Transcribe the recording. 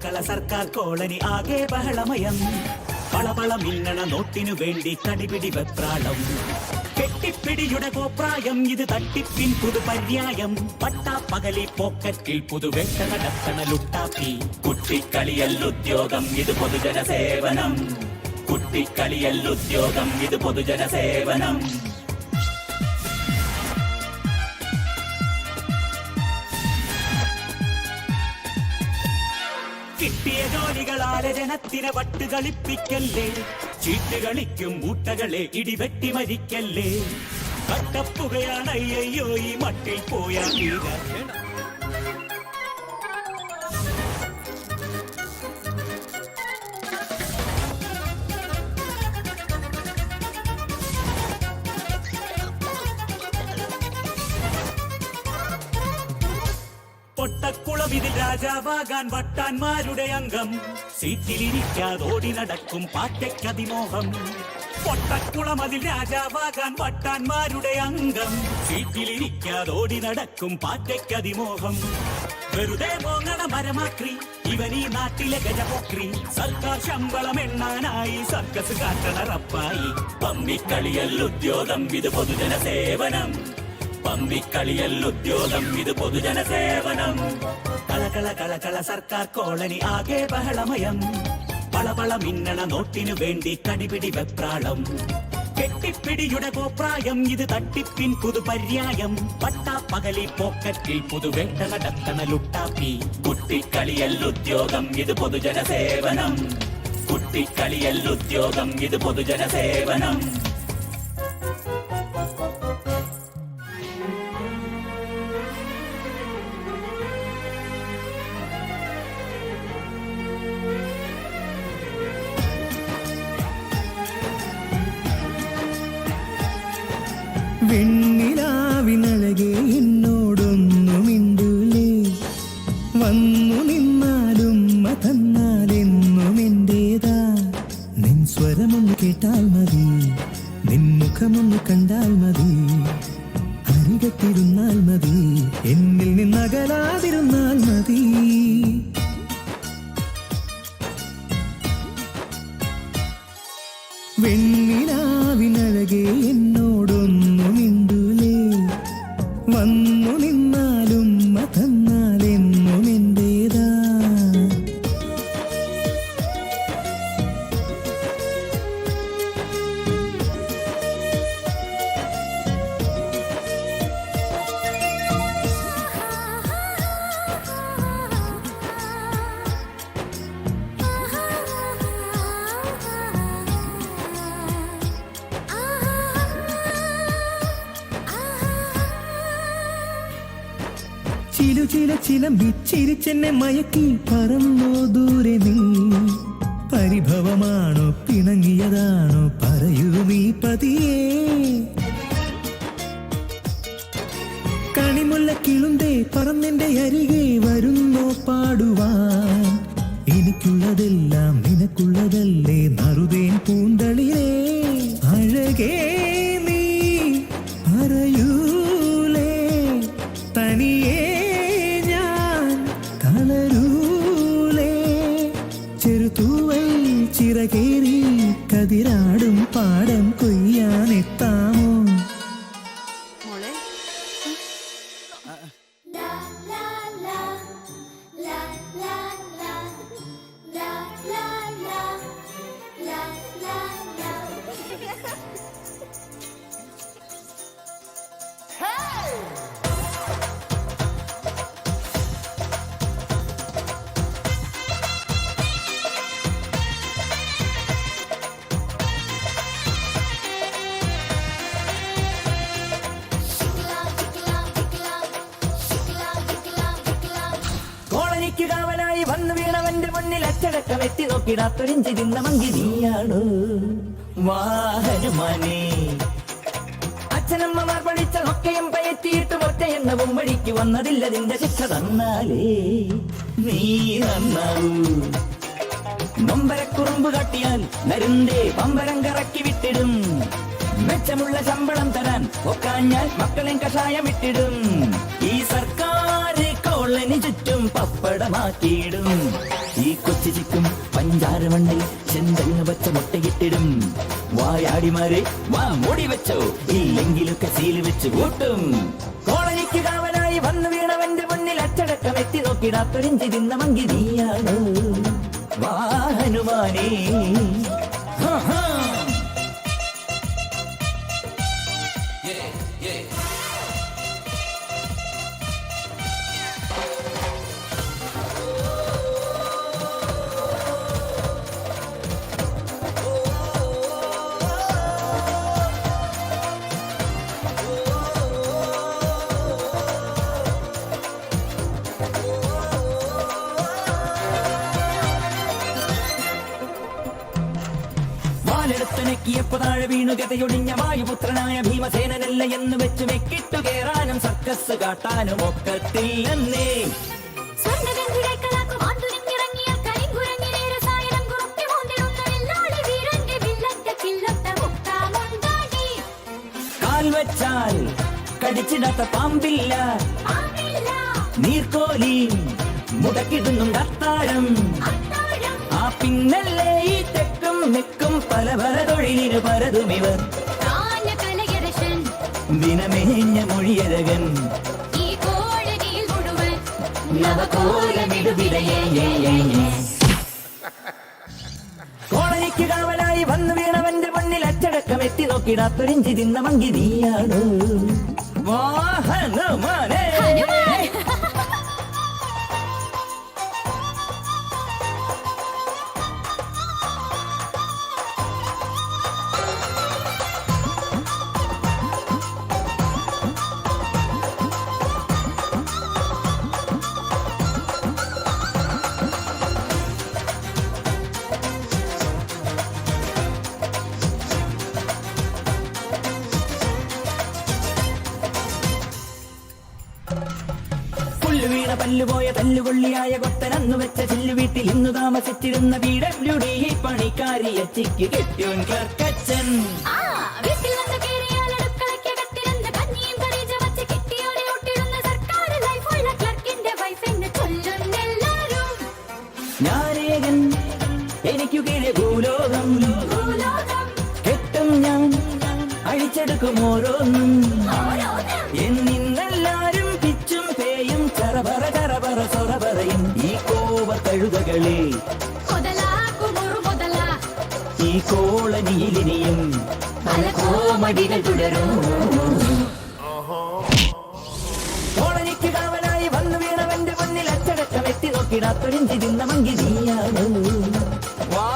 കള സർക്കാർ കോളനി ആകെ ബഹളമയം. പളപള മിന്നണ നോട്ടിനു വേണ്ടി കടിപിടി വെപ്രാളം. കെട്ടിപ്പിടിയുടെ കോപ്രായം ഇത് തട്ടിപ്പിൻ പുതുപര്യായം. പട്ടാപ്പകലി പോക്കറ്റിൽ പുതുവേട്ട നടത്തണ ലുട്ടാപ്പി. കുട്ടിക്കളിയല്ലുദ്യോഗം ഇത് പൊതുജന സേവനം. കുട്ടിക്കളിയല്ലുദ്യോഗം ഇത് പൊതുജന സേവനം. കിട്ടിയ ജോലികളാലെ ജനത്തിനെ വട്ടുകളിപ്പിക്കല്ലേ. ചീട്ട് കളിക്കും മൂട്ടകളെ ഇടിവെട്ടി മരിക്കല്ലേ. കട്ടപ്പുകയാണ് അയ്യോ ഈ മട്ടിൽ പോയാ പൊട്ടക്കുളം ഇതിൽ രാജാവാകാൻ വട്ടാന്മാരുടെ അംഗം. സീറ്റിലിരിക്കാതോടി നടക്കും പാറ്റയ്ക്കതിമോഹം. പൊട്ടക്കുളം അതിൽ രാജാവാകാൻ വട്ടാന്മാരുടെ അംഗം. സീറ്റിലിരിക്കാതോടി നടക്കും പാറ്റയ്ക്കതിമോഹം. വെറുതെ മോങ്ങണ മരമാക്രി ഇവൻ ഈ നാട്ടിലെ ഗജപോക്രി. സർക്കാർ ശമ്പളം എണ്ണാനായി സർക്കസ് കാട്ടണ റപ്പായി. പമ്മിക്കളിയല്ലുദ്യോഗം ഇത് പൊതുജന സേവനം. പമ്മിക്കളിയല്ലുദ്യോഗം ഇത് പൊതുജന സേവനം. കളകള കളകള സർക്കാർ കോളനി ആകെ ബഹളമയം. പളപള മിന്നണ നോട്ടിനു വേണ്ടി കടിപിടി വെപ്രാളം. കെട്ടിപ്പിടിയുടെ കോപ്രായം ഇത് തട്ടിപ്പിൻ പുതുപര്യായം. പട്ടാപ്പകലി പോക്കറ്റിൽ പുതുവേട്ട നടത്തണ ലുട്ടാപ്പി. കുട്ടിക്കളിയല്ലുദ്യോഗം ഇത് പൊതുജന സേവനം. കുട്ടിക്കളിയല്ലുദ്യോഗം ഇത് പൊതുജന സേവനം. വെണ്ണിലാവിനഴകെ എന്നോടൊന്നു മിണ്ടൂലേ. വന്നു നിന്നാലും തന്നാലെന്നും എന്റേതാ. നിൻ സ്വരമൊന്ന് കേട്ടാൽ മതി, നിൻ മുഖമൊന്ന് കണ്ടാൽ മതി. അരികത്തിരുന്നാൽ മതി, എന്നിൽ നിന്നകലാതിരുന്നാൽ മതി. വെണ്ണിലാവിനഴകെ എന്നോടൊന്നു മിണ്ടൂലേ. വന്നു നിന്നാലും തന്നാലെന്നും എന്റേതാ. ചിലു ചില ചിലമ്പി ചിരിച്ചെന്നെ മയക്കി പറന്നോ ദൂരെ നീ. പരിഭവമാണോ പിണങ്ങിയതാണോ പറയൂ നീ പതിയേ. കണിമുല്ല കിളുന്തേ പറന്നെന്റെ അരികെ വരുന്നോ പാടുവാൻ. എനിക്കുള്ളതെല്ലാം നിനക്കുള്ളതല്ലേ നറുതേൻ പൂന്തളിരേ. അഴകേ നീ പറയൂലേ തനിയേ ചെറുതൂവൽ ചിറകേറി കതിരാടും പാടം കൊയ്യാനെത്താമോ. കാവലായി വന്നു വീണവന്റെ മുന്നിൽ അച്ചടക്കം എത്തി നോക്കിടാത്തൊരിഞ്ചി തിന്ന മങ്കി നീയാണോ വാഹനമാനേ. അച്ഛനമ്മമാർ പഠിച്ചതൊക്കെയും പയറ്റിയിട്ട് ഒറ്റ എണ്ണവും വഴിക്ക് വന്നതില്ലതിന്റെ ശിക്ഷ തന്നാലേ നീ നന്നാവൂ. നൊമ്പരക്കുറുമ്പ് കാട്ടിയാൽ നരുന്തേ പമ്പരം കറക്കി വിട്ടിടും. മെച്ചമുള്ള ശമ്പളം തരാൻ ഒക്കാഞ്ഞാൽ മക്കളെ കഷായം ഇട്ടിടും. ഈ സർക്കാർ കോളനി ചുറ്റും പപ്പടമാക്കിയിടും. ഈ പഞ്ചാരമണ്ണിൽ ചെന്തങ്ങ് പച്ച മുട്ടയിട്ടിടും. വായാടിമാരെ വാ മൂടി വെച്ചോ, ഇല്ലെങ്കിലൊക്കെ സീല് വെച്ച് കൂട്ടും. കോളനിക്ക് കാവലായി വന്നു വീണവന്റെ മുന്നിൽ അച്ചടക്കം എത്തി നോക്കിടാത്തൊരിഞ്ചി തിന്ന മങ്കി നീയാണ് വാഹനുമാനേ. െടുത്തനക്കിയപ്പോ താഴെ വീണു ഗതയൊടിഞ്ഞ വായുപുത്രനായ ഭീമസേനനല്ല എന്ന് വെച്ച് മെക്കിട്ടു കേറാനും സർക്കസ് കാട്ടാനും ഒക്കത്തില്ലെന്നേ. കാൽ വെച്ചാൽ കടിച്ചിടാത്ത പാമ്പില്ല, നീർക്കോലി മുടക്കിടുന്നും കത്താരം. ആ പിന്നല്ലേ ഈ തെക്കും മെക്കും പല പല തൊഴിലിനു പരതുമിവർ. ദിനമേഞ്ഞ മൊഴിയഴകൻ കോളനിക്ക് കാവലായി വന്നു വീണവന്റെ മണ്ണിൽ അച്ചടക്കം എത്തി നോക്കിടാത്തൊരിഞ്ചി തിന്ന മങ്കി നീയാണ് വാഹനമാനേ. വീണ പല്ലുപോയ തല്ലുകൊള്ളിയായ കൊത്തനന്നു വെച്ച ചില്ലു വീട്ടിൽ ഇന്നു താമസിച്ചിരുന്ന PWD പണിക്കാരിയ ചിക്ക് കെട്ടിയോൻ ക്ലർക്കച്ചൻ. ഞാനേകൻ എനിക്കു കീഴെ ഭൂലോകം, കെട്ടും ഞാൻ അഴിച്ചെടുക്കും ഓരോന്നും. എന്നിന്നെല്ലാരും പിച്ചും പേയും ചറപറ ചറപറ സൊറ പറയും ഈ കോവ കഴുതകളെ. ഈ കോളനിയിലിനിയും പല കോമഡികൾ തുടരും. കോളനിക്ക് കാവലായി വന്നു വീണവന്റെ മുന്നിൽ അച്ചടക്കം എത്തി നോക്കിടാത്തൊരിഞ്ചി തിന്ന മങ്കി നീയാണ് വാ.